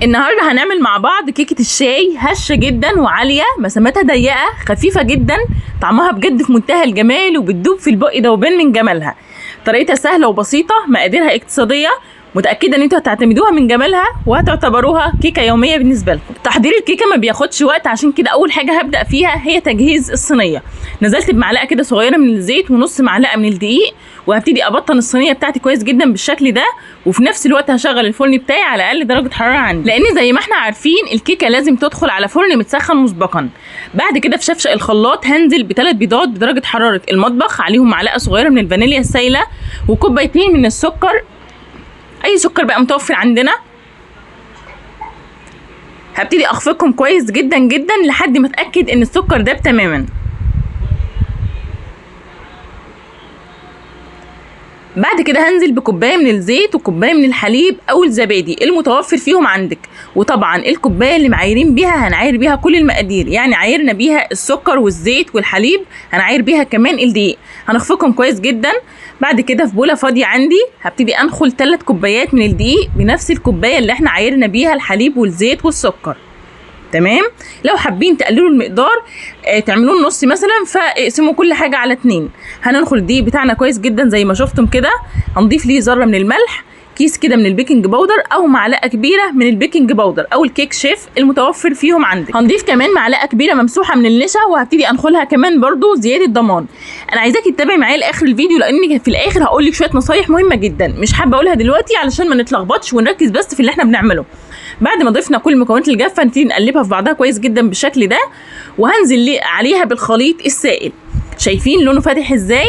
النهارده هنعمل مع بعض كيكه الشاي، هشه جدا وعاليه، مساماتها ضيقه، خفيفه جدا، طعمها بجد في منتهى الجمال وبتدوب في البق دوبان من جمالها. طريقتها سهله وبسيطه، مقاديرها اقتصاديه، متاكده ان انتوا هتعتمدوها من جمالها وهتعتبروها كيكه يوميه بالنسبه لكم. تحضير الكيكه ما بياخدش وقت، عشان كده اول حاجه هبدا فيها هي تجهيز الصينيه. نزلت بمعلقه كده صغيره من الزيت ونص معلقه من الدقيق، وهبتدي ابطن الصينيه بتاعتي كويس جدا بالشكل ده، وفي نفس الوقت هشغل الفرن بتاعي على اقل درجه حراره عندي، لان زي ما احنا عارفين الكيكه لازم تدخل على فرن متسخن مسبقا. بعد كده في شفشق الخلاط هنزل ب3 بيضات بدرجه حراره المطبخ، عليهم معلقه صغيره من الفانيليا السايله وكوبايتين من السكر، اي سكر بقى متوفر عندنا. هبتدي اخفقهم كويس جدا جدا لحد ما اتاكد ان السكر داب تماما. بعد كده هنزل بكوبايه من الزيت وكوبايه من الحليب او الزبادي المتوفر فيهم عندك، وطبعا الكوبايه اللي معايرين بيها هنعاير بيها كل المقادير، يعني عايرنا بيها السكر والزيت والحليب، هنعاير بيها كمان الدقيق. هنخفقهم كويس جدا. بعد كده في بوله فاضيه عندي هبتدي انخل 3 كوبايات من الدقيق بنفس الكوبايه اللي احنا عايرنا بيها الحليب والزيت والسكر. تمام. لو حابين تقللوا المقدار تعملوه نص مثلا، فاقسموا كل حاجه على 2. هننخل الدقيق بتاعنا كويس جدا زي ما شفتم كده. هنضيف ليه ذره من الملح، كيس كده من البيكنج باودر او معلقه كبيره من البيكنج باودر او الكيك شيف المتوفر فيهم عندك. هنضيف كمان معلقه كبيره ممسوحه من النشا، وهبتدي انخلها كمان برضو زياده ضمان. انا عايزاكي تتابعي معايا لاخر الفيديو، لان في الاخر هقول لك شويه نصايح مهمه جدا مش حابه اقولها دلوقتي علشان ما نتلخبطش ونركز بس في اللي احنا بنعمله. بعد ما ضفنا كل المكونات الجافه نبتدي نقلبها في بعضها كويس جدا بالشكل ده، وهنزل عليها بالخليط السائل. شايفين لونه فاتح ازاي؟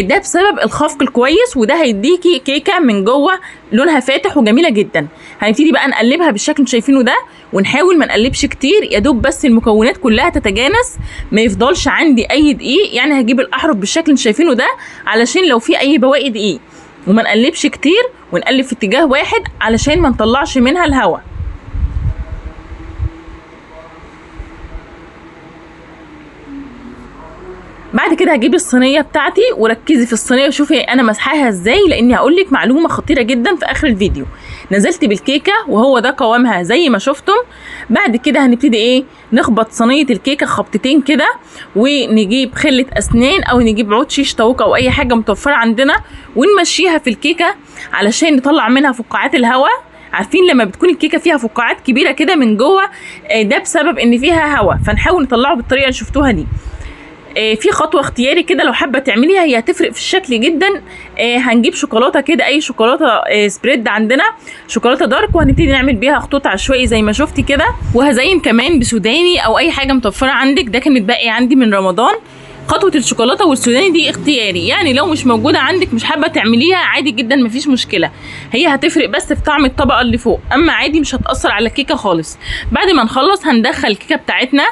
ده بسبب الخفق الكويس، وده هيديكي كيكه من جوه لونها فاتح وجميله جدا. هنبتدي بقى نقلبها بالشكل اللي شايفينه ده، ونحاول ما نقلبش كتير، يا دوب بس المكونات كلها تتجانس، ما يفضلش عندي اي دقيق. يعني هجيب الاحرف بالشكل اللي شايفينه ده علشان لو في اي بواقي دقيق، وما نقلبش كتير، ونقلب في اتجاه واحد علشان ما نطلعش منها الهواء. بعد كده هجيب الصينيه بتاعتي، وركزي في الصينيه وشوفي انا مسحاها ازاي، لاني هقول لك معلومه خطيره جدا في اخر الفيديو. نزلت بالكيكه وهو ده قوامها زي ما شفتم. بعد كده هنبتدي نخبط صينيه الكيكه خبطتين كده، ونجيب خله اسنان او نجيب عود شيش طاووق او اي حاجه متوفره عندنا، ونمشيها في الكيكه علشان نطلع منها فقاعات الهواء. عارفين لما بتكون الكيكه فيها فقاعات كبيره كده من جوه، ده بسبب ان فيها هواء، فنحاول نطلعه بالطريقه اللي شفتوها دي. في خطوه اختياري كده لو حابه تعمليها، هي هتفرق في الشكل جدا. هنجيب شوكولاته كده، اي شوكولاته سبريد عندنا، شوكولاته دارك، وهنبتدي نعمل بيها خطوط عشوائي زي ما شفتي كده. وهزين كمان بسوداني او اي حاجه متوفره عندك، ده كان متبقي عندي من رمضان. خطوه الشوكولاته والسوداني دي اختياري، يعني لو مش موجوده عندك مش حابه تعمليها عادي جدا مفيش مشكله، هي هتفرق بس في طعم الطبقه اللي فوق، اما عادي مش هتاثر على الكيكه خالص. بعد ما نخلص هندخل الكيكه بتاعتنا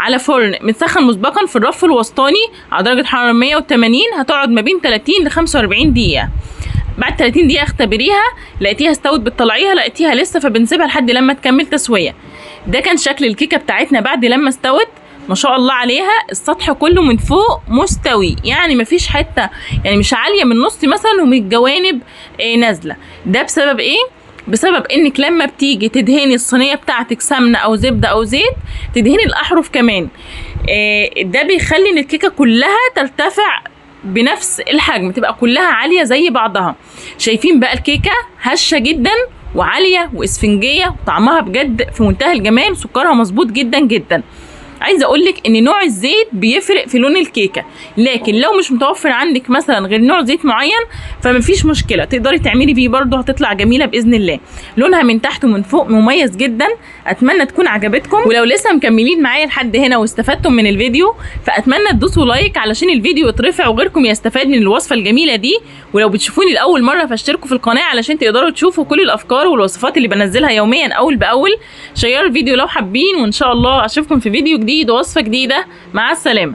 على فرن متسخن مسبقا في الرف الوسطاني على درجه حراره 180، هتقعد ما بين 30 ل 45 دقيقه. بعد 30 دقيقه اختبريها، لقيتيها استوت بتطلعيها، لقيتيها لسه، فبنسيبها لحد لما تكمل تسويه. ده كان شكل الكيكه بتاعتنا بعد لما استوت، ما شاء الله عليها. السطح كله من فوق مستوي، يعني مفيش حته يعني مش عاليه من النص مثلا ومن الجوانب نازله. ده بسبب ايه؟ بسبب انك لما بتيجي تدهني الصينيه بتاعتك سمنه او زبده او زيت، تدهني الاحرف كمان. ده بيخلي ان الكيكه كلها ترتفع بنفس الحجم، تبقى كلها عاليه زي بعضها. شايفين بقى الكيكه هشه جدا وعاليه واسفنجيه، وطعمها بجد في منتهى الجمال، سكرها مظبوط جدا جدا. عايزه اقول لك ان نوع الزيت بيفرق في لون الكيكه، لكن لو مش متوفر عندك مثلا غير نوع زيت معين فمفيش مشكله، تقدري تعملي بيه برضه، هتطلع جميله باذن الله. لونها من تحت ومن فوق مميز جدا. اتمنى تكون عجبتكم، ولو لسه مكملين معايا لحد هنا واستفدتم من الفيديو فاتمنى تدوسوا لايك علشان الفيديو يترفع وغيركم يستفاد من الوصفه الجميله دي. ولو بتشوفوني لاول مره فاشتركوا في القناه علشان تقدروا تشوفوا كل الافكار والوصفات اللي بنزلها يوميا اول باول. شيروا الفيديو لو حابين، وان شاء الله اشوفكم في فيديو جديد ووصفه جديده. مع السلامه.